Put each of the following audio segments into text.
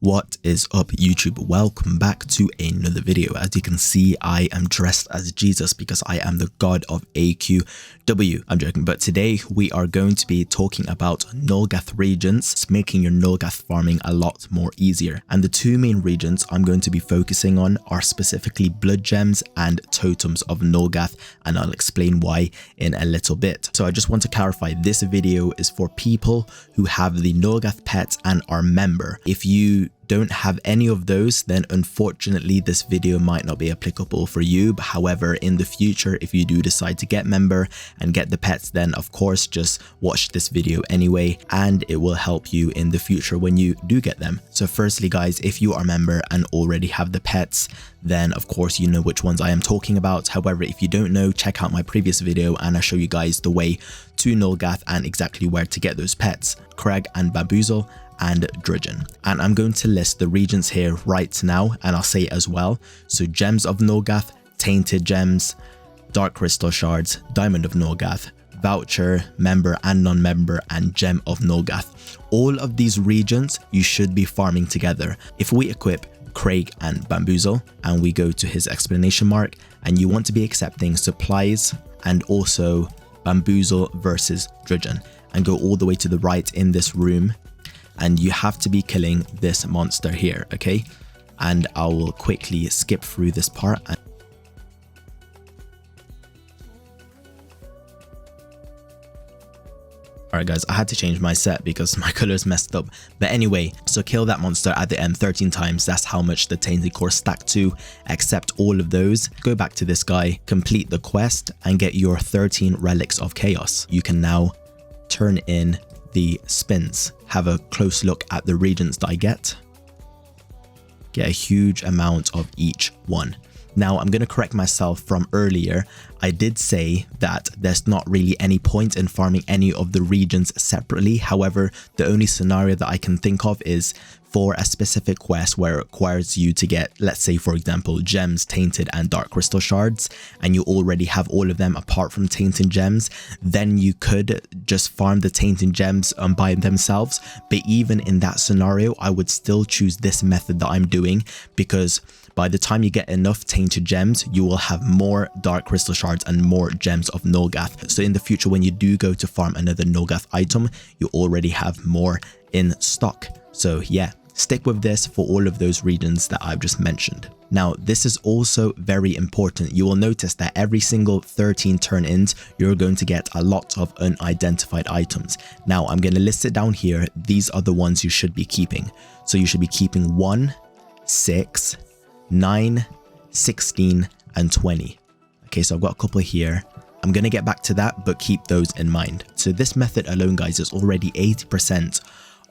What is up, YouTube? Welcome back to another video. As you can see, I am dressed as Jesus because I am the god of AQW. I'm joking, but today we are going to be talking about Nulgath Reagents, making your Nulgath farming a lot more easier. And the two main regions I'm going to be focusing on are specifically Blood Gems and Totems of Nulgath, and I'll explain why in a little bit. So I just want to clarify, this video is for people who have the Nulgath pet and are member. If you don't have any of those, then unfortunately this video might not be applicable for you. But however, in the future, if you do decide to get member and get the pets, then of course just watch this video anyway, and it will help you in the future when you do get them. So firstly guys, if you are member and already have the pets, then of course you know which ones I am talking about. However, if you don't know, check out my previous video and I show you guys the way to Nulgath and exactly where to get those pets, Crag and Bambeezle and Drudgen. And I'm going to list the regions here right now, and I'll say it as well. So Gems of Nulgath, Tainted Gems, Dark Crystal Shards, Diamond of Nulgath, Voucher, Member and Non-Member, and Gem of Nulgath. All of these regions you should be farming together. If we equip Crag and Bambeezle and we go to his exclamation mark, and you want to be accepting supplies and also Bambeezle versus Drudgen, and go all the way to the right in this room, and you have to be killing this monster here, okay? And I will quickly skip through this part. Alright guys, I had to change my set because my colors messed up. But anyway, so kill that monster at the end 13 times. That's how much the Tainted Core stack to. Accept all of those. Go back to this guy, complete the quest, and get your 13 Relics of Chaos. You can now turn in the spins. Have a close look at the regions that I get a huge amount of each one. Now I'm going to correct myself from earlier. I did say that there's not really any point in farming any of the regions separately. However, the only scenario that I can think of is for a specific quest where it requires you to get, let's say for example, Gems, Tainted and Dark Crystal Shards, and you already have all of them apart from Tainted Gems, then you could just farm the Tainted Gems by themselves. But even in that scenario, I would still choose this method that I'm doing, because by the time you get enough Tainted Gems, you will have more Dark Crystal Shards and more Gems of Nulgath. So in the future, when you do go to farm another Nulgath item, you already have more in stock. So yeah, stick with this for all of those regions that I've just mentioned. Now, this is also very important. You will notice that every single 13 turn-ins, you're going to get a lot of unidentified items. Now, I'm going to list it down here. These are the ones you should be keeping. So you should be keeping 1, 6, 9, 16, and 20. Okay, so I've got a couple here. I'm going to get back to that, but keep those in mind. So this method alone, guys, is already 80%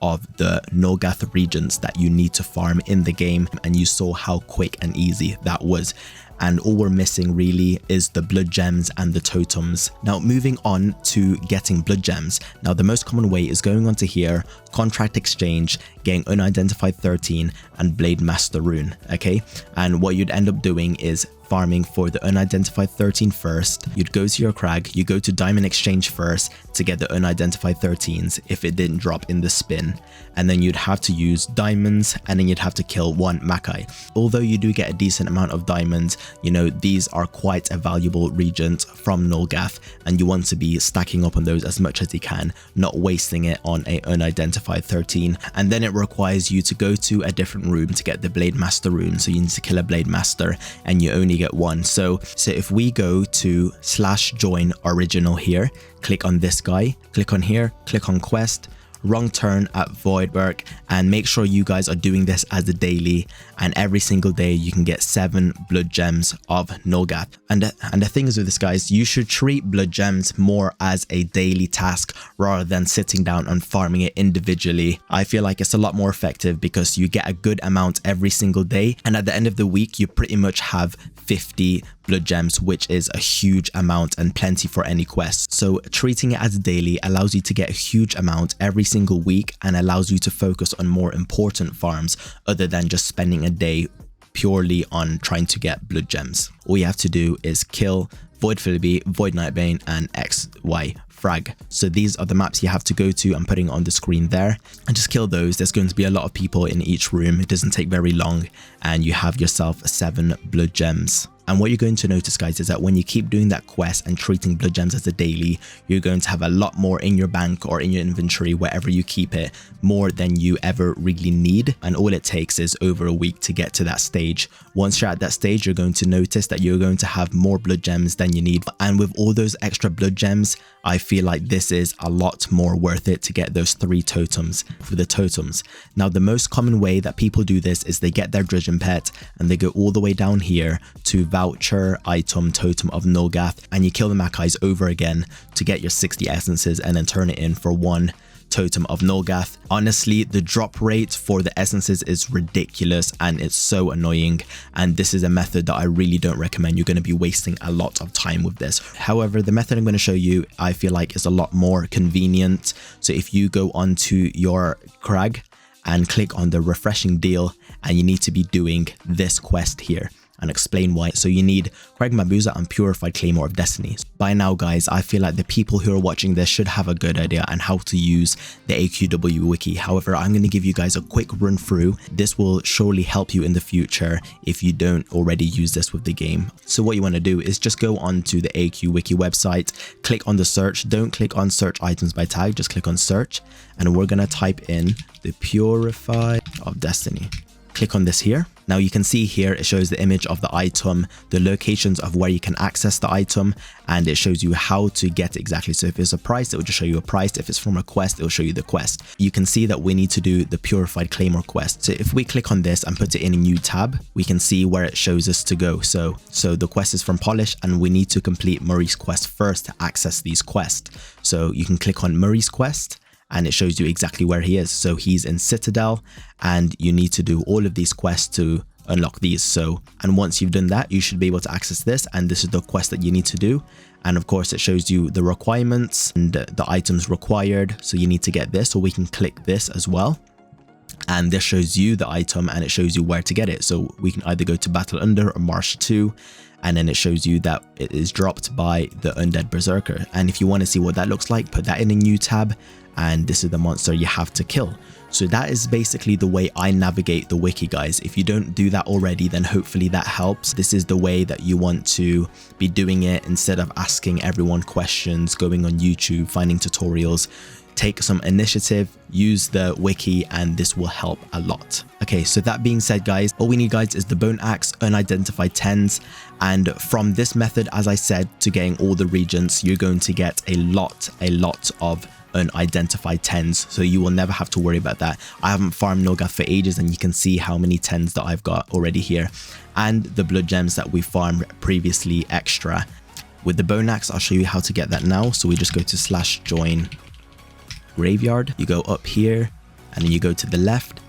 of the Nulgath regions that you need to farm in the game, and you saw how quick and easy that was. And all we're missing really is the Blood Gems and the Totems. Now moving on to getting Blood Gems. Now the most common way is going onto here, Contract Exchange, getting Unidentified 13 and Blade Master Rune, okay? And what you'd end up doing is farming for the Unidentified 13 first. You'd go to your Crag, you go to Diamond Exchange first to get the Unidentified 13s if it didn't drop in the spin. And then you'd have to use diamonds, and then you'd have to kill one Makai. Although you do get a decent amount of diamonds, you know, these are quite a valuable regent from Nulgath, and you want to be stacking up on those as much as you can, not wasting it on a Unidentified 13. And then it requires you to go to a different room to get the Blade Master Rune. So you need to kill a Blade Master, and you only get one. So if we go to /join original here, click on this guy, click on here, click on quest, wrong turn at Voidberg, and make sure you guys are doing this as a daily, and every single day you can get 7 Blood Gems of Nulgath. And the thing is with this, guys, you should treat Blood Gems more as a daily task rather than sitting down and farming it individually. I feel like it's a lot more effective because you get a good amount every single day, and at the end of the week you pretty much have 50 Blood Gems, which is a huge amount and plenty for any quest. So treating it as daily allows you to get a huge amount every single week and allows you to focus on more important farms other than just spending a day purely on trying to get blood gems. All you have to do is kill Void Philby, Void Nightbane, and XY Frag. So these are the maps you have to go to. I'm putting on the screen there, and just kill those. There's going to be a lot of people in each room. It doesn't take very long, and you have yourself 7 blood gems. And what you're going to notice, guys, is that when you keep doing that quest and treating blood gems as a daily, you're going to have a lot more in your bank or in your inventory, wherever you keep it, more than you ever really need. And all it takes is over a week to get to that stage. Once you're at that stage, you're going to notice that you're going to have more blood gems than you need. And with all those extra blood gems, I feel like this is a lot more worth it to get those 3 totems for the totems. Now, the most common way that people do this is they get their Drudgen pet and they go all the way down here to Voucher Item Totem of Nulgath, and you kill the Macais over again to get your 60 essences and then turn it in for 1 Totem of Nulgath. Honestly, the drop rate for the essences is ridiculous and it's so annoying, and this is a method that I really don't recommend. You're going to be wasting a lot of time with this. However, the method I'm going to show you, I feel like, is a lot more convenient. So if you go onto your Crag and click on the refreshing deal, and you need to be doing this quest here, and explain why. So you need Crag Bambeezle and Purified Claymore of Destiny. By now, guys, I feel like the people who are watching this should have a good idea on how to use the AQW wiki. However, I'm going to give you guys a quick run through. This will surely help you in the future if you don't already use this with the game. So what you want to do is just go onto the AQ wiki website, click on the search. Don't click on search items by tag, just click on search, and we're going to type in the Purified of Destiny. Click on this here. Now you can see here it shows the image of the item, the locations of where you can access the item, and it shows you how to get it exactly. So if it's a price, it will just show you a price. If it's from a quest, it will show you the quest. You can see that we need to do the Purified Claymore quest. So if we click on this and put it in a new tab, we can see where it shows us to go. So the quest is from Polish, and we need to complete Murray's quest first to access these quests. So you can click on Murray's quest, and it shows you exactly where he is. So he's in Citadel, and you need to do all of these quests to unlock these. And once you've done that, you should be able to access this, and this is the quest that you need to do. And of course, it shows you the requirements and the items required. So you need to get this, so we can click this as well. And this shows you the item, and it shows you where to get it. So we can either go to Battle Under or Marsh 2. And then it shows you that it is dropped by the Undead Berserker. And if you want to see what that looks like, put that in a new tab, and this is the monster you have to kill. So that is basically the way I navigate the wiki, guys. If you don't do that already, then hopefully that helps. This is the way that you want to be doing it, instead of asking everyone questions, going on YouTube, finding tutorials. Take some initiative, use the wiki, and this will help a lot. Okay, so that being said, guys, all we need, guys, is the Bone Axe, Unidentified 10s, and from this method, as I said, to getting all the Reagents, you're going to get a lot of unidentified 10s, so you will never have to worry about that. I haven't farmed Nulgath for ages, and you can see how many 10s that I've got already here, and the blood gems that we farmed previously extra. With the Bone Axe, I'll show you how to get that now. So we just go to /join graveyard, you go up here, and then you go to the left,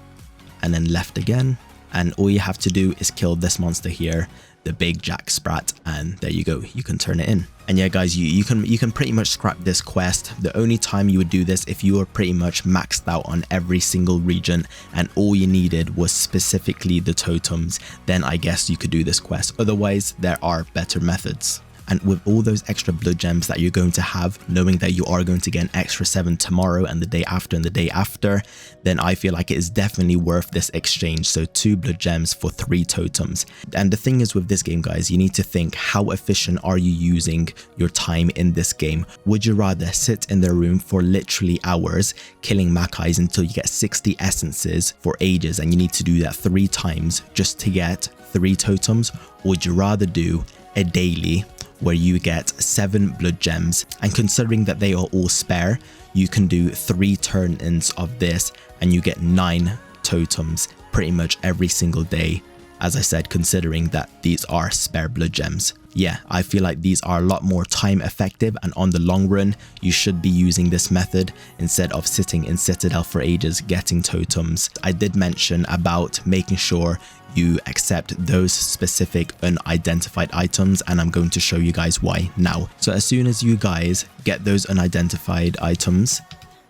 and then left again, and all you have to do is kill this monster here, the big Jack Sprat, and there you go, you can turn it in. And yeah, guys, you can pretty much scrap this quest. The only time you would do this if you were pretty much maxed out on every single region and all you needed was specifically the totems, then I guess you could do this quest. Otherwise, there are better methods. And with all those extra blood gems that you're going to have, knowing that you are going to get an extra 7 tomorrow and the day after and the day after, then I feel like it is definitely worth this exchange. So 2 blood gems for 3 totems. And the thing is with this game, guys, you need to think, how efficient are you using your time in this game? Would you rather sit in the room for literally hours, killing Macais until you get 60 essences for ages, and you need to do that 3 times just to get 3 totems? Or would you rather do a daily where you get 7 blood gems, and considering that they are all spare, you can do 3 turn-ins of this and you get 9 totems pretty much every single day, as I said, considering that these are spare blood gems. Yeah, I feel like these are a lot more time effective, and on the long run, you should be using this method instead of sitting in Citadel for ages getting totems. I did mention about making sure you accept those specific unidentified items, and I'm going to show you guys why now. So as soon as you guys get those unidentified items,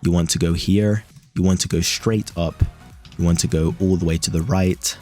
you want to go here, you want to go straight up, you want to go all the way to the right,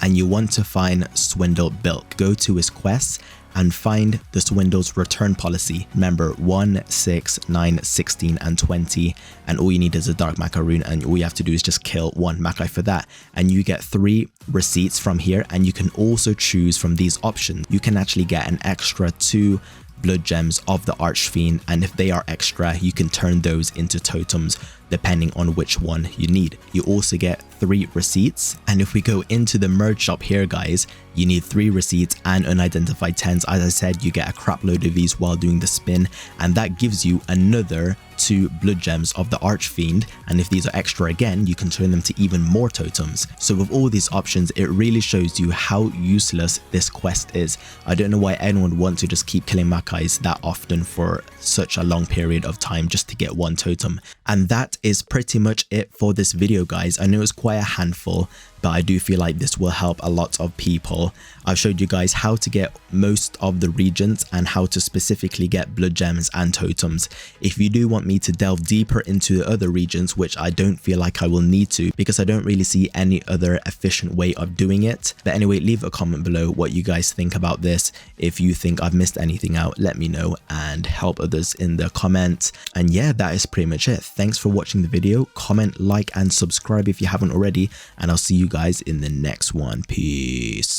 and you want to find Swindle Bilk. Go to his quests and find the Swindle's return policy. Remember 1, 6, 9, 16 and 20, and all you need is a dark macaroon, and all you have to do is just kill 1 Mackay for that, and you get 3 receipts from here. And you can also choose from these options. You can actually get an extra 2 blood gems of the Archfiend, and if they are extra, you can turn those into totems depending on which one you need. You also get 3 receipts, and if we go into the merge shop here, guys, you need 3 receipts and unidentified 10s. As I said, you get a crap load of these while doing the spin, and that gives you another 2 blood gems of the Archfiend, and if these are extra again, you can turn them to even more totems. So with all these options, it really shows you how useless this quest is. I don't know why anyone would want to just keep killing Mackays that often for such a long period of time just to get 1 totem. And that is pretty much it for this video, guys. I know it's quite a handful, but I do feel like this will help a lot of people. I've showed you guys how to get most of the Reagents and how to specifically get blood gems and totems. If you do want me to delve deeper into the other Reagents, which I don't feel like I will need to because I don't really see any other efficient way of doing it. But anyway, leave a comment below what you guys think about this. If you think I've missed anything out, let me know and help others in the comments. And yeah, that is pretty much it. Thanks for watching the video. Comment, like and subscribe if you haven't already, and I'll see you guys in the next one. Peace.